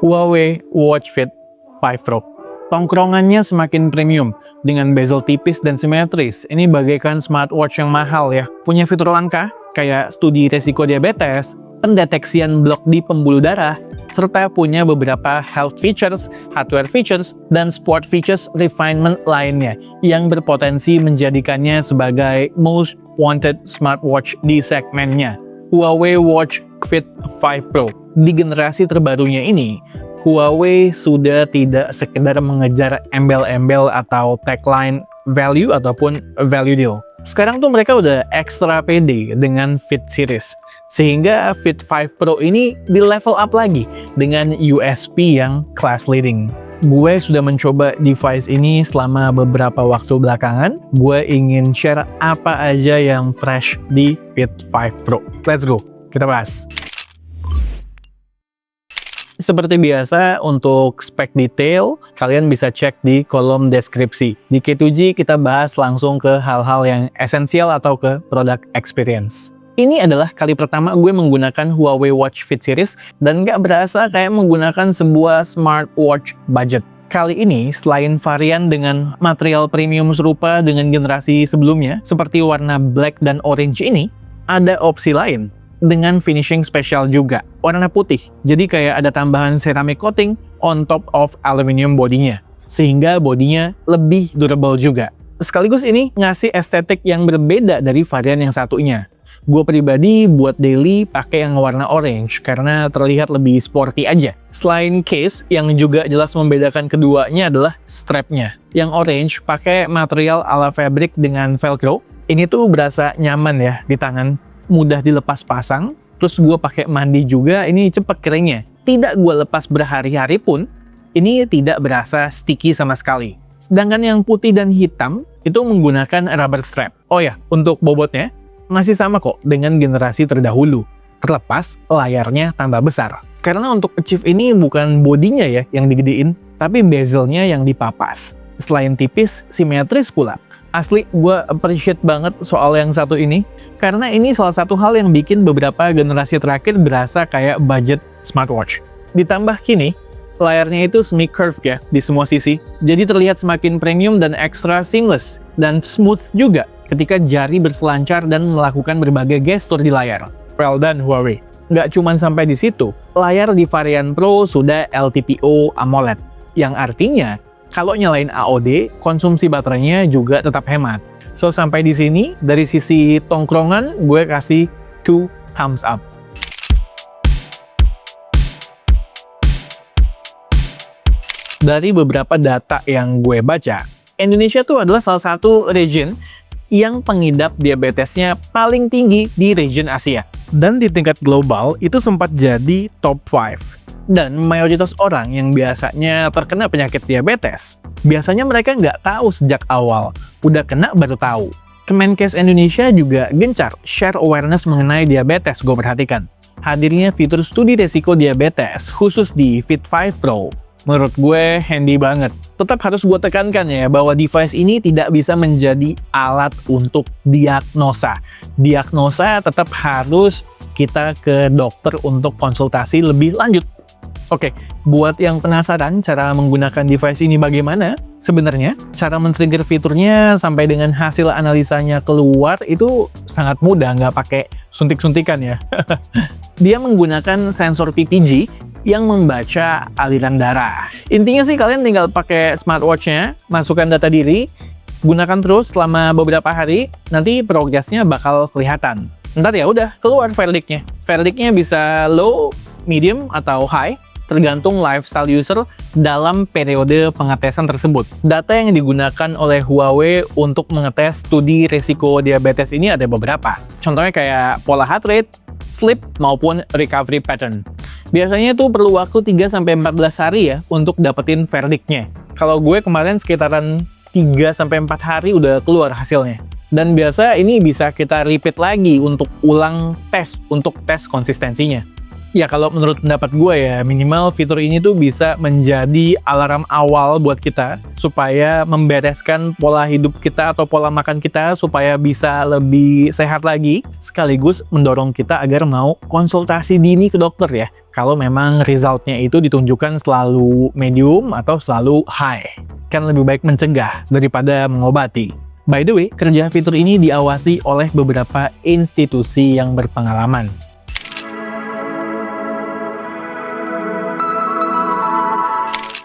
Huawei Watch Fit 5 Pro. Tongkrongannya semakin premium, dengan bezel tipis dan simetris. Ini bagaikan smartwatch yang mahal ya. Punya fitur langka, kayak studi resiko diabetes, pendeteksian blok di pembuluh darah, serta punya beberapa health features, hardware features, dan sport features refinement lainnya yang berpotensi menjadikannya sebagai most wanted smartwatch di segmennya. Huawei Watch Fit 5 Pro. Di generasi terbarunya ini, Huawei sudah tidak sekedar mengejar embel-embel atau tagline value ataupun value deal. Sekarang tuh mereka udah ekstra pede dengan Fit series. Sehingga Fit 5 Pro ini di level up lagi dengan USP yang class leading. Gue sudah mencoba device ini selama beberapa waktu belakangan. Gue ingin share apa aja yang fresh di Fit 5 Pro. Let's go, kita bahas. Seperti biasa, untuk spek detail, kalian bisa cek di kolom deskripsi. Di K2G kita bahas langsung ke hal-hal yang esensial atau ke product experience. Ini adalah kali pertama gue menggunakan Huawei Watch Fit series dan nggak berasa kayak menggunakan sebuah smartwatch budget. Kali ini, selain varian dengan material premium serupa dengan generasi sebelumnya, seperti warna black dan orange ini, ada opsi lain dengan finishing spesial juga, warna putih. Jadi kayak ada tambahan ceramic coating on top of aluminium bodinya, sehingga bodinya lebih durable juga. Sekaligus ini ngasih estetik yang berbeda dari varian yang satunya. Gue pribadi buat daily pakai yang warna orange karena terlihat lebih sporty aja. Selain case, yang juga jelas membedakan keduanya adalah strapnya. Yang orange pakai material ala fabric dengan velcro. Ini tuh berasa nyaman ya di tangan, mudah dilepas pasang. Terus gue pakai mandi juga, ini cepet keringnya. Tidak gue lepas berhari-hari pun, ini tidak berasa sticky sama sekali. Sedangkan yang putih dan hitam itu menggunakan rubber strap. Oh ya, untuk bobotnya masih sama kok dengan generasi terdahulu, terlepas layarnya tambah besar. Karena untuk achieve ini bukan bodinya ya yang digedein, tapi bezelnya yang dipapas. Selain tipis, simetris pula. Asli, gue appreciate banget soal yang satu ini, karena ini salah satu hal yang bikin beberapa generasi terakhir berasa kayak budget smartwatch. Ditambah kini, layarnya itu semi curved ya di semua sisi, jadi terlihat semakin premium dan extra seamless, dan smooth juga ketika jari berselancar dan melakukan berbagai gestur di layar. Well done Huawei. Nggak cuma sampai di situ, layar di varian Pro sudah LTPO AMOLED, yang artinya kalau nyalain AOD, konsumsi baterainya juga tetap hemat. So, sampai di sini, dari sisi tongkrongan, gue kasih 2 thumbs up. Dari beberapa data yang gue baca, Indonesia tuh adalah salah satu region yang pengidap diabetesnya paling tinggi di region Asia. Dan di tingkat global, itu sempat jadi top 5. Dan mayoritas orang yang biasanya terkena penyakit diabetes, biasanya mereka nggak tahu sejak awal, udah kena baru tahu. Kemenkes Indonesia juga gencar share awareness mengenai diabetes, gue perhatikan. Hadirnya fitur studi resiko diabetes khusus di Fit 5 Pro, menurut gue handy banget. Tetap harus gue tekankan ya, bahwa device ini tidak bisa menjadi alat untuk diagnosa. Diagnosa tetap harus kita ke dokter untuk konsultasi lebih lanjut. Oke, buat yang penasaran cara menggunakan device ini bagaimana, sebenarnya cara men-trigger fiturnya sampai dengan hasil analisanya keluar itu sangat mudah, nggak pakai suntik-suntikan ya. Dia menggunakan sensor PPG yang membaca aliran darah. Intinya sih kalian tinggal pakai smartwatch-nya, masukkan data diri, gunakan terus selama beberapa hari, nanti progresnya bakal kelihatan. Ntar ya udah keluar verdictnya. Verdictnya bisa low, medium, atau high, tergantung lifestyle user dalam periode pengetesan tersebut. Data yang digunakan oleh Huawei untuk mengetes studi resiko diabetes ini ada beberapa. Contohnya kayak pola heart rate, sleep, maupun recovery pattern. Biasanya itu perlu waktu 3-14 hari ya untuk dapetin verdictnya. Kalau gue kemarin sekitaran 3-4 hari udah keluar hasilnya. Dan biasa ini bisa kita repeat lagi untuk ulang tes, untuk tes konsistensinya. Ya kalau menurut pendapat gue ya, minimal fitur ini tuh bisa menjadi alarm awal buat kita supaya membereskan pola hidup kita atau pola makan kita supaya bisa lebih sehat lagi, sekaligus mendorong kita agar mau konsultasi dini ke dokter ya. Kalau memang resultnya itu ditunjukkan selalu medium atau selalu high. Kan lebih baik mencegah daripada mengobati. By the way, kerja fitur ini diawasi oleh beberapa institusi yang berpengalaman.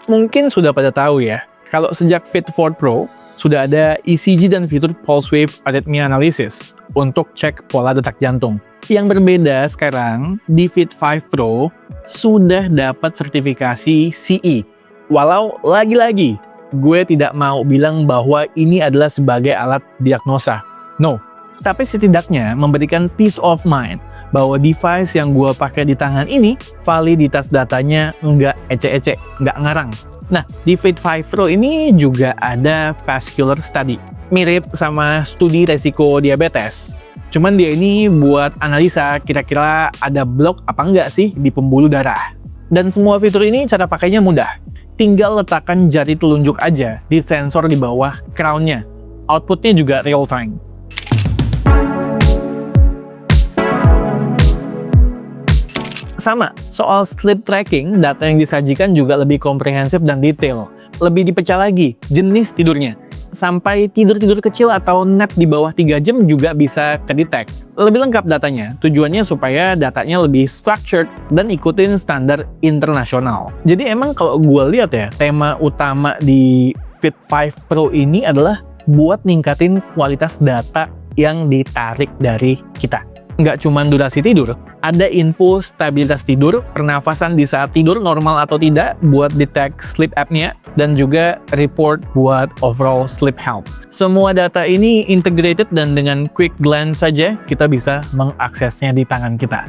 Mungkin sudah pada tahu ya, kalau sejak Fit 4 Pro, sudah ada ECG dan fitur Pulse Wave Arrhythmia Analysis untuk cek pola detak jantung. Yang berbeda sekarang, di Fit 5 Pro sudah dapat sertifikasi CE. Walau lagi-lagi, gue tidak mau bilang bahwa ini adalah sebagai alat diagnosa. No, tapi setidaknya memberikan peace of mind bahwa device yang gue pakai di tangan ini, validitas datanya nggak ecek-ecek, nggak ngarang. Nah, di Fit 5 Pro ini juga ada vascular study. Mirip sama studi resiko diabetes. Cuman dia ini buat analisa kira-kira ada blok apa enggak sih di pembuluh darah. Dan semua fitur ini cara pakainya mudah. Tinggal letakkan jari telunjuk aja di sensor di bawah crown-nya. Outputnya juga real time. Sama, soal sleep tracking, data yang disajikan juga lebih komprehensif dan detail. Lebih dipecah lagi, jenis tidurnya. Sampai tidur-tidur kecil atau nap di bawah 3 jam juga bisa kedetek. Lebih lengkap datanya, tujuannya supaya datanya lebih structured dan ikutin standar internasional. Jadi emang kalau gue lihat ya, tema utama di Fit 5 Pro ini adalah buat ningkatin kualitas data yang ditarik dari kita. Nggak cuma durasi tidur, ada info stabilitas tidur, pernafasan di saat tidur normal atau tidak buat detect sleep apnea, dan juga report buat overall sleep health. Semua data ini integrated dan dengan quick glance saja kita bisa mengaksesnya di tangan kita.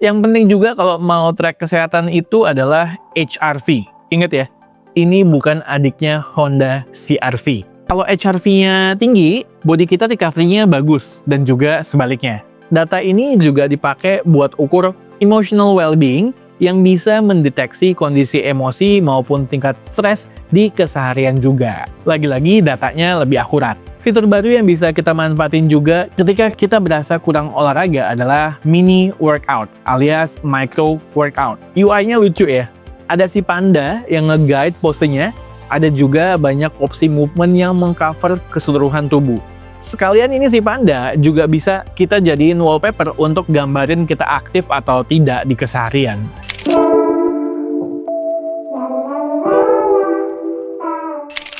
Yang penting juga kalau mau track kesehatan itu adalah HRV. Ingat ya, ini bukan adiknya Honda CR-V. Kalau HRV-nya tinggi, body kita recovery-nya bagus, dan juga sebaliknya. Data ini juga dipakai buat ukur emotional well-being yang bisa mendeteksi kondisi emosi maupun tingkat stres di keseharian juga. Lagi-lagi datanya lebih akurat. Fitur baru yang bisa kita manfaatin juga ketika kita berasa kurang olahraga adalah mini workout alias micro workout. UI-nya lucu ya. Ada si panda yang nge-guide posenya. Ada juga banyak opsi movement yang mengcover keseluruhan tubuh. Sekalian ini si panda juga bisa kita jadiin wallpaper untuk gambarin kita aktif atau tidak di keseharian.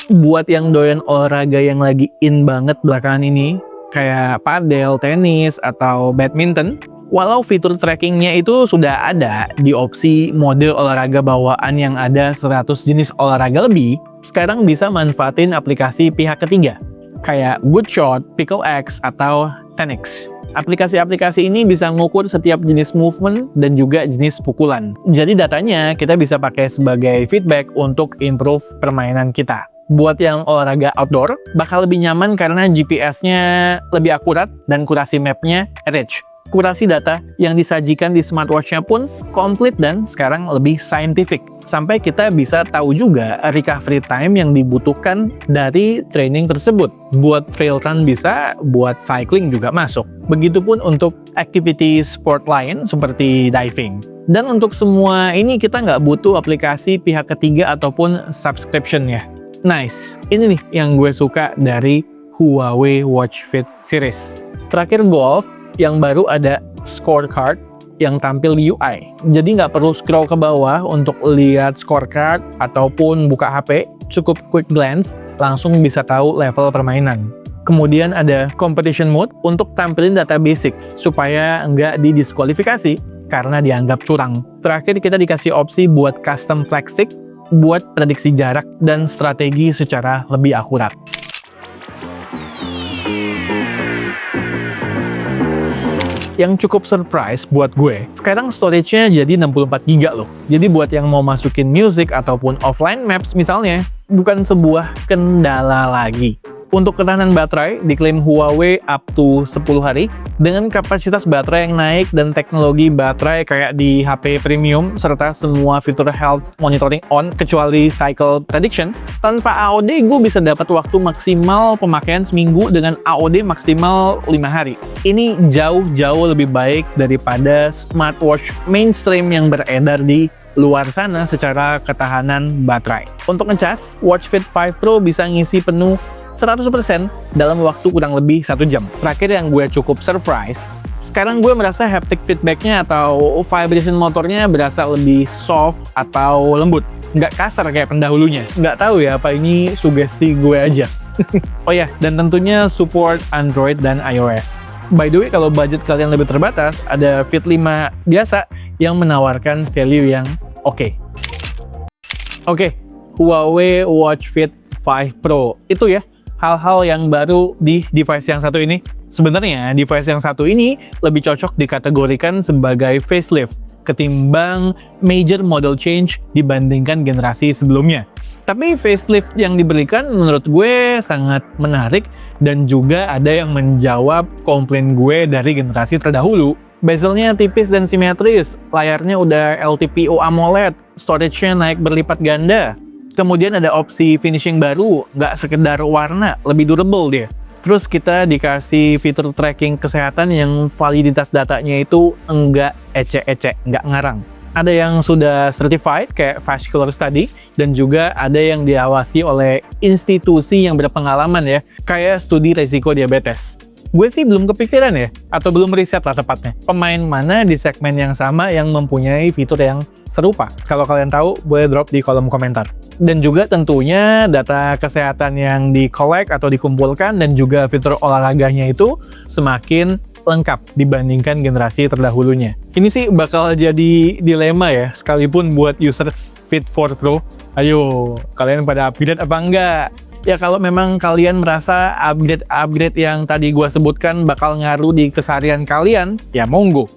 Buat yang doyan olahraga yang lagi in banget belakangan ini, kayak padel, tenis, atau badminton, walau fitur trackingnya itu sudah ada di opsi mode olahraga bawaan yang ada 100 jenis olahraga lebih, sekarang bisa manfaatin aplikasi pihak ketiga, kayak Goodshot, PickleX, atau Tenix. Aplikasi-aplikasi ini bisa mengukur setiap jenis movement dan juga jenis pukulan. Jadi datanya kita bisa pakai sebagai feedback untuk improve permainan kita. Buat yang olahraga outdoor, bakal lebih nyaman karena GPS-nya lebih akurat dan kurasi map-nya rich. Kurasi data yang disajikan di smartwatch-nya pun komplit dan sekarang lebih scientific. Sampai kita bisa tahu juga recovery time yang dibutuhkan dari training tersebut. Buat trail run bisa, buat cycling juga masuk. Begitupun untuk activity sport lain seperti diving. Dan untuk semua ini kita nggak butuh aplikasi pihak ketiga ataupun subscription-nya. Nice, ini nih yang gue suka dari Huawei Watch Fit series. Terakhir golf, yang baru ada scorecard yang tampil di UI. Jadi nggak perlu scroll ke bawah untuk lihat scorecard ataupun buka HP, cukup quick glance, langsung bisa tahu level permainan. Kemudian ada competition mode untuk tampilin data basic, supaya nggak didiskualifikasi karena dianggap curang. Terakhir kita dikasih opsi buat custom flag stick, buat prediksi jarak dan strategi secara lebih akurat. Yang cukup surprise buat gue, sekarang storage-nya jadi 64 GB loh. Jadi buat yang mau masukin music ataupun offline maps misalnya, bukan sebuah kendala lagi. Untuk ketahanan baterai, diklaim Huawei up to 10 hari, dengan kapasitas baterai yang naik dan teknologi baterai kayak di HP premium, serta semua fitur health monitoring on, kecuali cycle prediction. Tanpa AOD, gue bisa dapat waktu maksimal pemakaian seminggu dengan AOD maksimal 5 hari. Ini jauh-jauh lebih baik daripada smartwatch mainstream yang beredar di luar sana secara ketahanan baterai. Untuk ngecas, Watch Fit 5 Pro bisa ngisi penuh 100% dalam waktu kurang lebih 1 jam. Terakhir yang gue cukup surprise, sekarang gue merasa haptic feedback-nya atau vibration motornya berasa lebih soft atau lembut. Nggak kasar kayak pendahulunya. Nggak tahu ya apa ini sugesti gue aja. Oh ya, dan tentunya support Android dan iOS. By the way, kalau budget kalian lebih terbatas, ada Fit 5 biasa yang menawarkan value yang oke. Huawei Watch Fit 5 Pro. Itu ya, hal-hal yang baru di device yang satu ini. Sebenarnya, device yang satu ini lebih cocok dikategorikan sebagai facelift ketimbang major model change dibandingkan generasi sebelumnya. Tapi facelift yang diberikan menurut gue sangat menarik dan juga ada yang menjawab komplain gue dari generasi terdahulu. Bezelnya tipis dan simetris, layarnya udah LTPO AMOLED, storage-nya naik berlipat ganda. Kemudian ada opsi finishing baru, nggak sekedar warna, lebih durable dia. Terus kita dikasih fitur tracking kesehatan yang validitas datanya itu enggak ecek-ecek, nggak ngarang. Ada yang sudah certified kayak vascular study, dan juga ada yang diawasi oleh institusi yang berpengalaman ya, kayak studi resiko diabetes. Gue sih belum kepikiran ya, atau belum riset lah tepatnya, pemain mana di segmen yang sama yang mempunyai fitur yang serupa. Kalau kalian tahu, boleh drop di kolom komentar. Dan juga tentunya data kesehatan yang di-collect atau dikumpulkan dan juga fitur olahraganya itu semakin lengkap dibandingkan generasi terdahulunya. Ini sih bakal jadi dilema ya, sekalipun buat user Fit 4 Pro. Ayo, kalian pada upgrade apa enggak? Ya kalau memang kalian merasa upgrade yang tadi gua sebutkan bakal ngaruh di keseharian kalian, ya monggo.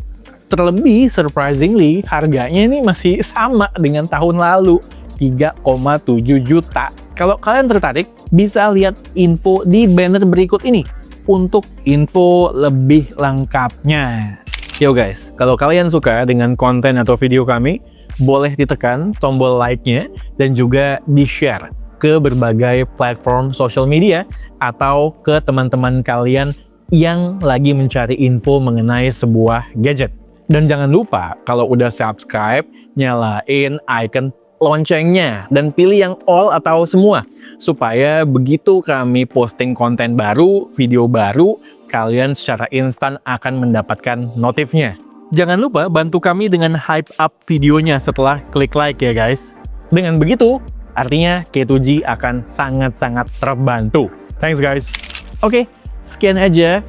Terlebih, surprisingly, harganya ini masih sama dengan tahun lalu, 3,7 juta. Kalau kalian tertarik, bisa lihat info di banner berikut ini untuk info lebih lengkapnya. Yo guys, kalau kalian suka dengan konten atau video kami, boleh ditekan tombol like-nya dan juga di-share ke berbagai platform social media atau ke teman-teman kalian yang lagi mencari info mengenai sebuah gadget. Dan jangan lupa kalau udah subscribe, nyalain icon loncengnya dan pilih yang all atau semua, supaya begitu kami posting konten baru, video baru, kalian secara instan akan mendapatkan notifnya. Jangan lupa bantu kami dengan hype up videonya setelah klik like ya guys. Dengan begitu, artinya K2G akan sangat-sangat terbantu. Thanks guys. Oke, sekian aja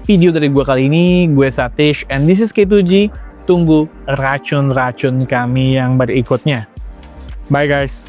video dari gue kali ini. Gue Satish and this is K2G. Tunggu racun-racun kami yang berikutnya. Bye guys.